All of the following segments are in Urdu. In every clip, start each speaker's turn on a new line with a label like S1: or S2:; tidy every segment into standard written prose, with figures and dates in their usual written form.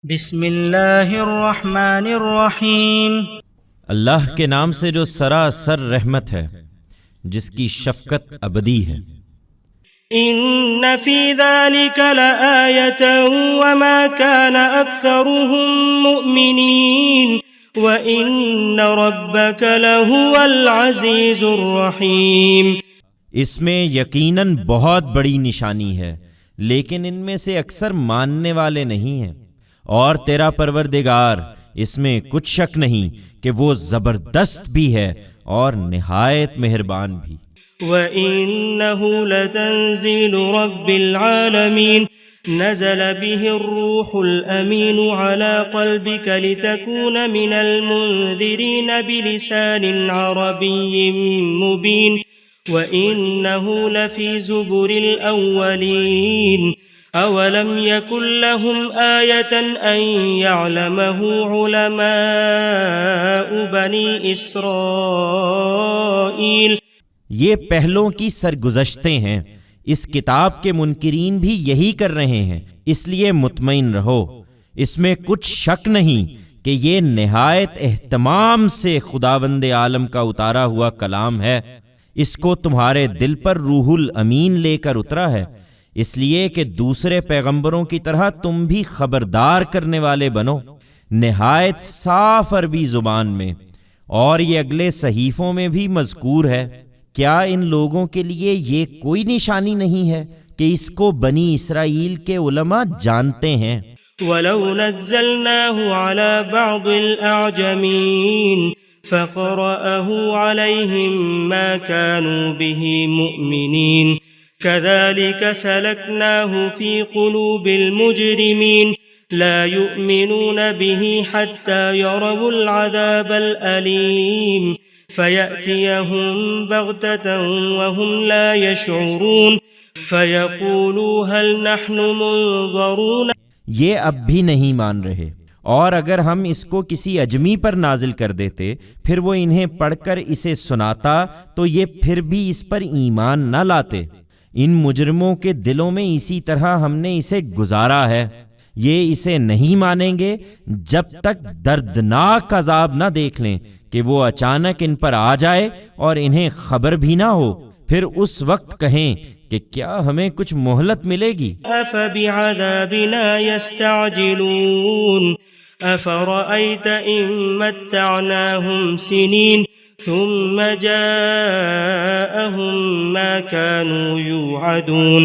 S1: بسم اللہ الرحمن الرحیم۔
S2: اللہ کے نام سے جو سراسر رحمت ہے، جس کی شفقت ابدی ہے۔
S3: ان فی ذلک لآیۃ وما کان اکثرهم مؤمنین وان ربک لہو العزیز الرحیم۔
S2: اس میں یقیناً بہت بڑی نشانی ہے، لیکن ان میں سے اکثر ماننے والے نہیں ہیں، اور تیرا پروردگار اس میں کچھ شک نہیں کہ وہ زبردست بھی ہے اور نہایت مہربان بھی۔
S3: وَإِنَّهُ لَتَنزِيلُ رَبِّ الْعَالَمِينَ نَزَلَ بِهِ الرُّوحُ الْأَمِينُ عَلَى قَلْبِكَ لِتَكُونَ مِنَ الْمُنذِرِينَ بِلِسَانٍ عَرَبِيٍّ مُبِينٍ وَإِنَّهُ لَفِي زُبُرِ الْأَوَّلِينَ أَوَلَمْ يَكُنْ لَهُمْ آيَةً أَنْ يَعْلَمَهُ عُلَمَاءُ بَنِي إِسْرَائِيلَ۔
S2: یہ پہلوں کی سرگزشتیں ہیں، اس کتاب کے منکرین بھی یہی کر رہے ہیں، اس لیے مطمئن رہو، اس میں کچھ شک نہیں کہ یہ نہایت اہتمام سے خداوند عالم کا اتارا ہوا کلام ہے۔ اس کو تمہارے دل پر روح الامین لے کر اترا ہے، اس لیے کہ دوسرے پیغمبروں کی طرح تم بھی خبردار کرنے والے بنو، نہایت صاف عربی زبان میں، اور یہ اگلے صحیفوں میں بھی مذکور ہے۔ کیا ان لوگوں کے لیے یہ کوئی نشانی نہیں ہے کہ اس کو بنی اسرائیل کے علماء جانتے ہیں؟
S3: وَلَوْ نَزَّلْنَاهُ عَلَى بَعْضِ الْأَعْجَمِينَ فَقَرَأَهُ عَلَيْهِمْ مَا كَانُوا بِهِ مُؤْمِنِينَ كَذَلِكَ سَلَكْنَاهُ فِي قُلُوبِ الْمُجْرِمِينَ لَا يُؤْمِنُونَ بِهِ حَتَّى يَرَوُا الْعَذَابَ الْأَلِيمَ فَيَأْتِيَهُمْ بَغْتَةً وَهُمْ لَا يَشْعُرُونَ فَيَقُولُوا هَلْ نَحْنُ مُنظَرُونَ۔
S2: یہ اب بھی نہیں مان رہے، اور اگر ہم اس کو کسی اجمی پر نازل کر دیتے پھر وہ انہیں پڑھ کر اسے سناتا تو یہ پھر بھی اس پر ایمان نہ لاتے۔ ان مجرموں کے دلوں میں اسی طرح ہم نے اسے گزارا ہے، یہ اسے نہیں مانیں گے جب تک دردناک عذاب نہ دیکھ لیں کہ وہ اچانک ان پر آ جائے اور انہیں خبر بھی نہ ہو، پھر اس وقت کہیں کہ کیا ہمیں کچھ مہلت ملے گی۔
S3: أَفَبِعَذَابِنَا يَسْتَعْجِلُونَ أَفَرَأَيْتَ إِن مَّتَّعْنَاهُمْ سِنِينَ ثُمَّ جَاءَهُم مَّا كَانُوا يُوعَدُونَ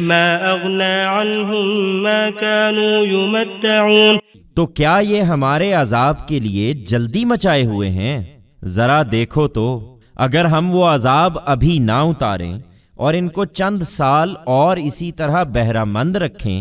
S3: مَا أَغْنَىٰ عَنْهُم مَّا كَانُوا يُمَتَّعُونَ۔
S2: تو کیا یہ ہمارے عذاب کے لیے جلدی مچائے ہوئے ہیں؟ ذرا دیکھو تو، اگر ہم وہ عذاب ابھی نہ اتاریں اور ان کو چند سال اور اسی طرح بہرہ مند رکھیں،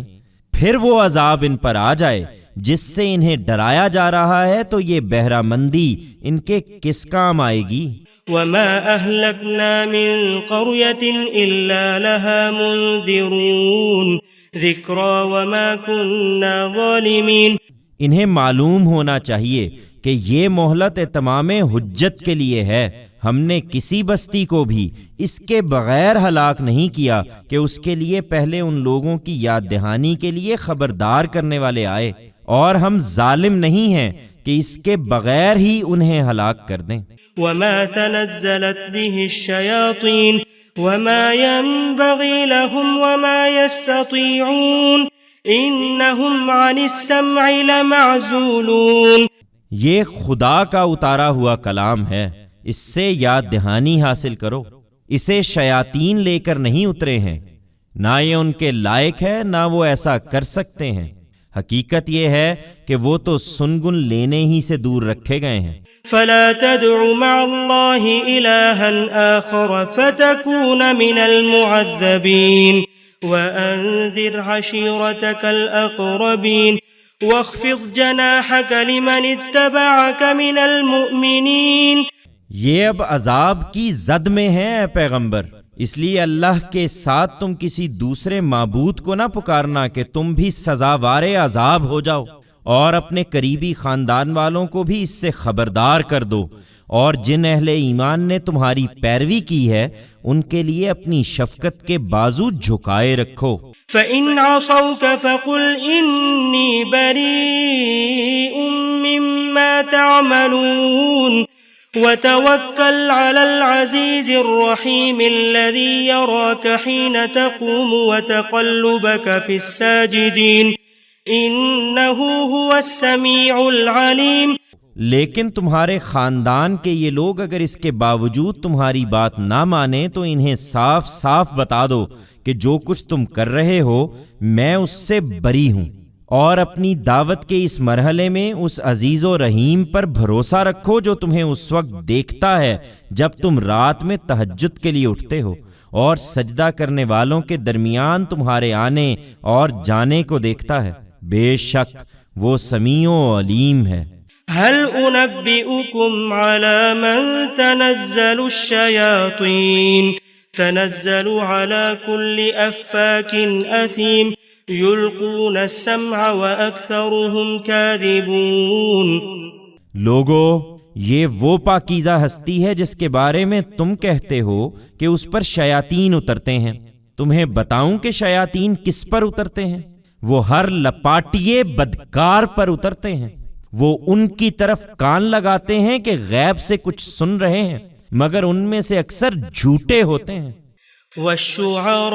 S2: پھر وہ عذاب ان پر آ جائے جس سے انہیں ڈرایا جا رہا ہے، تو یہ بہرہ مندی ان کے کس کام آئے گی؟
S3: وَمَا أَهْلَكْنَا مِن قَرْيَةٍ إِلَّا لَهَا مُنذِرُونَ ذِكْرَىٰ وَمَا كُنَّا ظَالِمِينَ۔
S2: انہیں معلوم ہونا چاہیے کہ یہ مہلت اتمام حجت کے لیے ہے، ہم نے کسی بستی کو بھی اس کے بغیر ہلاک نہیں کیا کہ اس کے لیے پہلے ان لوگوں کی یاد دہانی کے لیے خبردار کرنے والے آئے، اور ہم ظالم نہیں ہیں کہ اس کے بغیر ہی انہیں ہلاک کر دیں۔
S3: وَمَا تَنَزَّلَتْ بِهِ الشَّيَاطِينُ وَمَا يَنبَغِي لَهُمْ وَمَا يَسْتَطِيعُونَ إِنَّهُمْ عَنِ السَّمْعِ لَمَعْزُولُونَ۔
S2: یہ خدا کا اتارا ہوا کلام ہے، اس سے یاد دہانی حاصل کرو، اسے شیاطین لے کر نہیں اترے ہیں، نہ یہ ان کے لائق ہے نہ وہ ایسا کر سکتے ہیں۔ حقیقت یہ ہے کہ وہ تو سنگن لینے ہی سے دور رکھے گئے ہیں۔
S3: فَلَا تَدْعُ مَعَ اللَّهِ إِلَٰهًا آخَرَ فَتَكُونَ مِنَ الْمُعَذَّبِينَ وَأَنذِرْ عَشِيرَتَكَ الْأَقْرَبِينَ وَاخْفِضْ جَنَاحَكَ لِمَنِ اتَّبَعَكَ مِنَ الْمُؤْمِنِينَ۔
S2: یہ اب عذاب کی زد میں ہے اے پیغمبر، اس لیے اللہ کے ساتھ تم کسی دوسرے معبود کو نہ پکارنا کہ تم بھی سزاوار عذاب ہو جاؤ، اور اپنے قریبی خاندان والوں کو بھی اس سے خبردار کر دو، اور جن اہل ایمان نے تمہاری پیروی کی ہے ان کے لیے اپنی شفقت کے بازو جھکائے رکھو۔
S3: فَإِنْ عَصَوْكَ فَقُلْ إِنِّي بَرِيءٌ مِّمَّا تَعْمَلُونَ وَتَوَكَّلْ عَلَى الْعَزِيزِ الرَّحِيمِ الَّذِي يَرَاكَ حِينَ تَقُومُ وَتَقَلُّبَكَ فِي السَّاجِدِينَ إِنَّهُ هُوَ السَّمِيعُ الْعَلِيمُ۔
S2: لیکن تمہارے خاندان کے یہ لوگ اگر اس کے باوجود تمہاری بات نہ مانیں تو انہیں صاف صاف بتا دو کہ جو کچھ تم کر رہے ہو میں اس سے بری ہوں، اور اپنی دعوت کے اس مرحلے میں اس عزیز و رحیم پر بھروسہ رکھو جو تمہیں اس وقت دیکھتا ہے جب تم رات میں تہجد کے لیے اٹھتے ہو، اور سجدہ کرنے والوں کے درمیان تمہارے آنے اور جانے کو دیکھتا ہے، بے شک وہ سمیع و علیم ہے۔
S3: هل أنبئكم على من تنزل الشياطين تنزل على كل أفاك أثيم يلقون السمع وأكثرهم كاذبون۔
S2: لوگو، یہ وہ پاکیزہ ہستی ہے جس کے بارے میں تم کہتے ہو کہ اس پر شیاطین اترتے ہیں۔ تمہیں بتاؤں کہ شیاطین کس پر اترتے ہیں؟ وہ ہر لپاٹیے بدکار پر اترتے ہیں۔ وہ ان کی طرف کان لگاتے ہیں کہ غیب سے کچھ سن رہے ہیں، مگر ان میں سے اکثر جھوٹے ہوتے ہیں۔
S3: والشعراء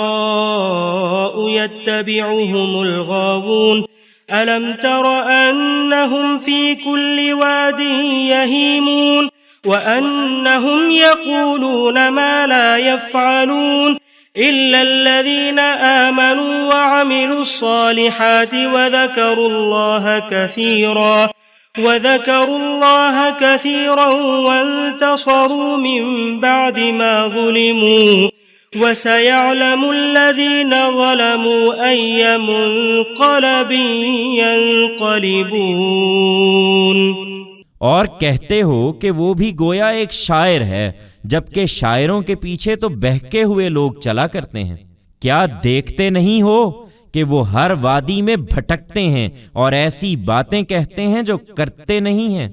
S3: يتبعهم الغاوون ألم تر أنهم في كل واد يهيمون وأنهم يقولون ما لا يفعلون إلا الذين آمنوا وعملوا الصالحات وذكروا الله كثيرا وانتصروا من بعد ما ظلموا وسيعلم الذين ظلموا أي منقلب ينقلبون۔
S2: اور کہتے ہو کہ وہ بھی گویا ایک شاعر ہے، جبکہ شاعروں کے پیچھے تو بہکے ہوئے لوگ چلا کرتے ہیں۔ کیا دیکھتے نہیں ہو کہ وہ ہر وادی میں بھٹکتے ہیں اور ایسی باتیں کہتے ہیں جو کرتے نہیں ہیں؟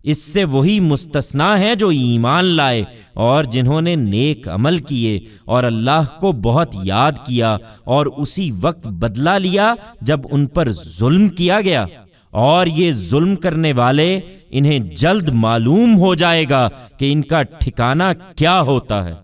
S2: اس سے وہی مستثنا ہے جو ایمان لائے اور جنہوں نے نیک عمل کیے اور اللہ کو بہت یاد کیا اور اسی وقت بدلہ لیا جب ان پر ظلم کیا گیا، اور یہ ظلم کرنے والے انہیں جلد معلوم ہو جائے گا کہ ان کا ٹھکانہ کیا ہوتا ہے۔